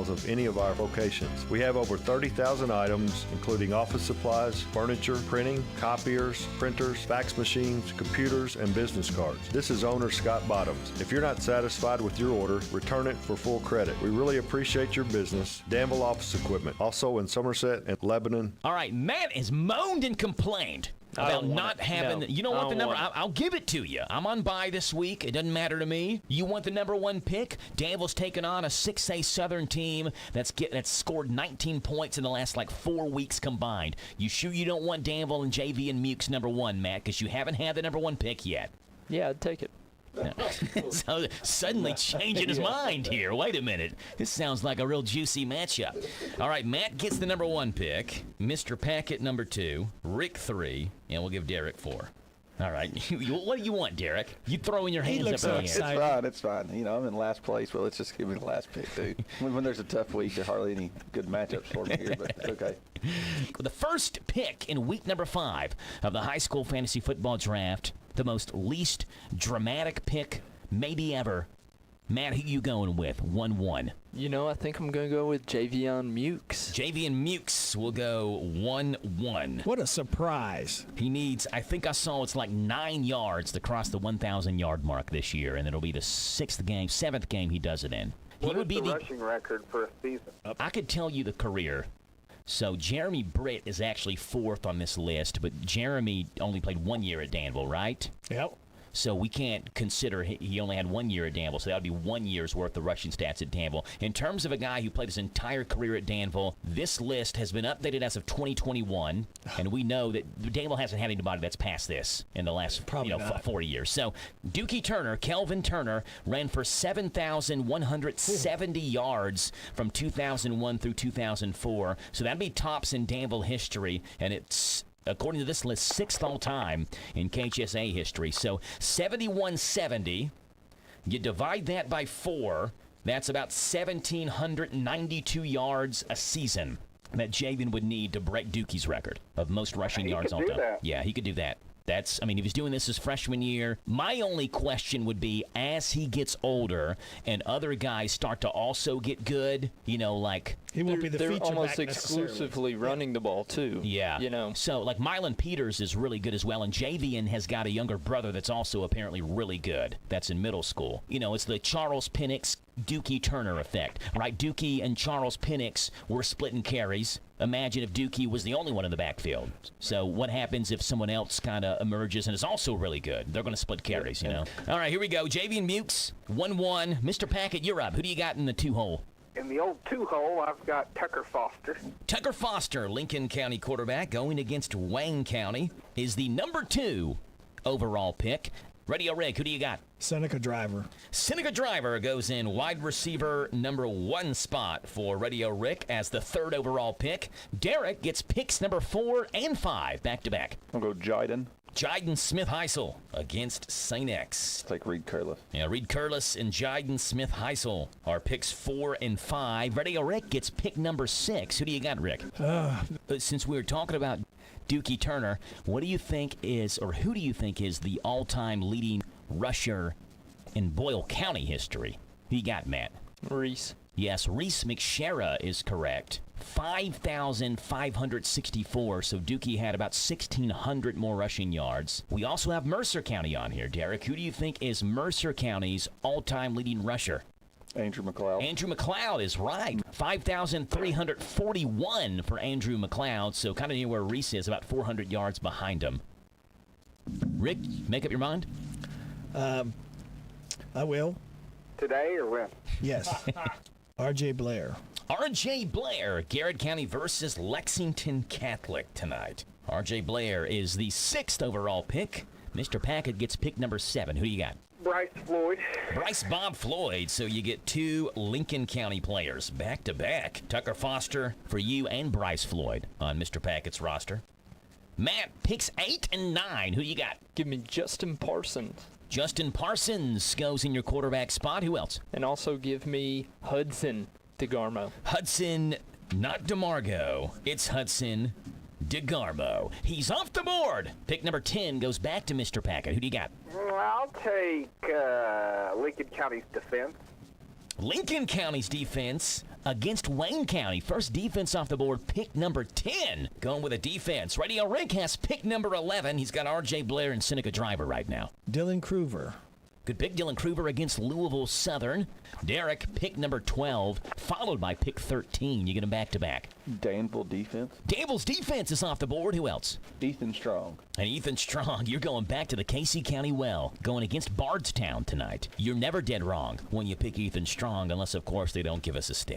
miles of any of our locations. We have over 30,000 items, including office supplies, furniture, printing, copiers, printers, fax machines, computers, and business cards. This is owner Scott Bottoms. If you're not satisfied with your order, return it for full credit. We really appreciate your business. Danville Office Equipment, also in Somerset and Lebanon. All right, Matt has moaned and complained about not having. No, you don't want the number. I'll give it to you. I'm on bye this week. It doesn't matter to me. You want the number one pick? Danville's taking on a 6A Southern team that's scored 19 points in the last 4 weeks combined. You sure you don't want Danville and JV and Mukes number one, Matt? Because you haven't had the number one pick yet. Yeah, I'd take it. So suddenly changing his mind here. Wait a minute. This sounds like a real juicy matchup. All right, Matt gets the number one pick. Mr. Packett number 2. Rick 3. And we'll give Derek 4. All right. What do you want, Derek? You throwing your hands up in the air. It's fine. I'm in last place. Well, let's just give me the last pick, dude. When there's a tough week, there are hardly any good matchups for me here, but it's okay. The first pick in week number 5 of the high school fantasy football draft, the most least dramatic pick maybe ever. Matt, who you going with? 1-1. I think I'm going to go with Javion Mukes. Javion Mukes will go 1-1. What a surprise. He needs, I think I saw it's 9 yards to cross the 1,000-yard mark this year, and it'll be the 7th game he does it in. What is the rushing record for a season? I could tell you the career. So Jeremy Britt is actually 4th on this list, but Jeremy only played 1 year at Danville, right? Yep. So we can't consider he only had 1 year at Danville, so that would be 1 year's worth of rushing stats at Danville. In terms of a guy who played his entire career at Danville, this list has been updated as of 2021, and we know that Danville hasn't had anybody that's passed this in the last 40 years. So Dookie Turner, Kelvin Turner, ran for 7,170 yards from 2001 through 2004. So that'd be tops in Danville history, and it's, according to this list, 6th all-time in KHSA history. So 7,170, you divide that by 4, that's about 1,792 yards a season that Javion would need to break Dookie's record of most rushing yards all time. Yeah, he could do that. He was doing this his freshman year. My only question would be, as he gets older and other guys start to also get good, he won't be the they're feature almost back exclusively running the ball too. Yeah. So Mylan Peters is really good as well, and Javion has got a younger brother that's also apparently really good. That's in middle school. It's the Charles Penix Dookie Turner effect, right? Dookie and Charles Penix were splitting carries. Imagine if Dookie was the only one in the backfield. So what happens if someone else kind of emerges and is also really good? They're going to split carries, All right, here we go. Javion Mukes, 1-1. Mr. Packett, you're up. Who do you got in the 2-hole? In the old 2-hole, I've got Tucker Foster. Tucker Foster, Lincoln County quarterback, going against Wayne County, is the number 2 overall pick. Radio Rick, who do you got? Seneca Driver. Seneca Driver goes in wide receiver number 1 spot for Radio Rick as the 3rd overall pick. Derek gets picks number 4 and 5 back-to-back. I'll go Jiden. Jiden Smith-Heisel against St. X. Take Reed Curliss. Yeah, Reed Curliss and Jiden Smith-Heisel are picks 4 and 5. Radio Rick gets pick number 6. Who do you got, Rick? Since we were talking about Dookie Turner, what do you think is, or who do you think is the all-time leading rusher in Boyle County history? Who you got, Matt? Reese. Yes, Reese McShera is correct. 5,564, so Dookie had about 1,600 more rushing yards. We also have Mercer County on here, Derek. Who do you think is Mercer County's all-time leading rusher? Andrew McLeod. Andrew McLeod is right. 5,341 for Andrew McLeod, so kind of near where Reese is, about 400 yards behind him. Rick, make up your mind? I will. Today or when? Yes. R.J. Blair. R.J. Blair, Garrett County versus Lexington Catholic tonight. R.J. Blair is the 6th overall pick. Mr. Packett gets pick number 7. Who do you got? Bryce Floyd. Bryce Bob Floyd. So you get 2 Lincoln County players back-to-back. Tucker Foster for you and Bryce Floyd on Mr. Packett's roster. Matt picks 8 and 9. Who you got? Give me Justin Parsons. Justin Parsons goes in your quarterback spot. Who else? And also give me Hudson DeGarmo. Hudson, not DeMargo. It's Hudson DeGarmo. He's off the board. Pick number 10 goes back to Mr. Packett. Who do you got? I'll take Lincoln County's defense. Lincoln County's defense against Wayne County. First defense off the board, pick number 10. Going with a defense. Radio Rick has pick number 11. He's got R.J. Blair and Seneca Driver right now. Dylan Cruver. Good pick, Dylan Cruver against Louisville Southern. Derek, pick number 12, followed by pick 13. You get them back-to-back. Danville defense. Danville's defense is off the board. Who else? Ethan Strong. And Ethan Strong, you're going back to the Casey County well, going against Bardstown tonight. You're never dead wrong when you pick Ethan Strong, unless, of course, they don't give us a stick.